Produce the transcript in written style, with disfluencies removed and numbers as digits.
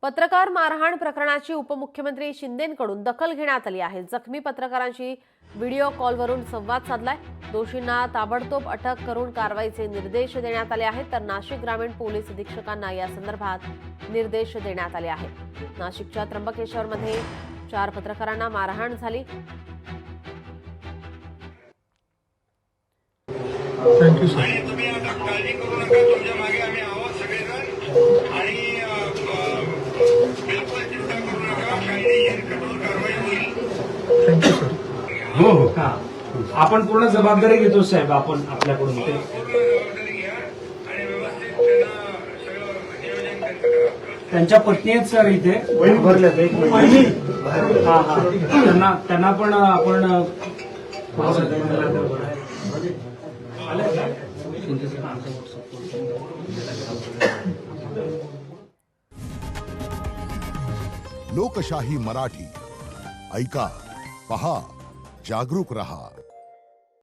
पत्रकार मारहाण प्रकरणाची उपमुख्यमंत्री शिंदेंकडून दखल घेण्यात आली आहे। जखमी पत्रकारांशी व्हिडिओ कॉलवरून संवाद साधलाय। दोषींना ताबडतोब अटक करून कारवाईचे निर्देश देण्यात आले आहेत। तर नाशिक ग्रामीण पोलीस अधीक्षकांना या संदर्भात निर्देश देण्यात आले आहेत। नाशिकच्या त्र्यंबकेश्वरमध्ये 4 पत्रकारांना मारहाण झाली। Thank you sir. तुम्ही आता काळजी करू नका, तुमच्या मागे आम्ही आहोत सगळेजण आणि बिलकुल चिंता करू नका, कायदेशीर कठोर कारवाई होईल। Thank you sir. हो हो आपण पूर्ण जबाबदारी घेतो साहेब, आपण आपल्याकडून ते पूर्ण जबाबदारी घ्या आणि व्यवस्थित त्यांना सगळं नियोजन करा। त्यांच्या पत्नी आहेत सर इथे भरल्यात एक मिनिट। हा हा त्यांना पण आपण लोकशाही मराठी ऐका, पहा, जागरूक रहा।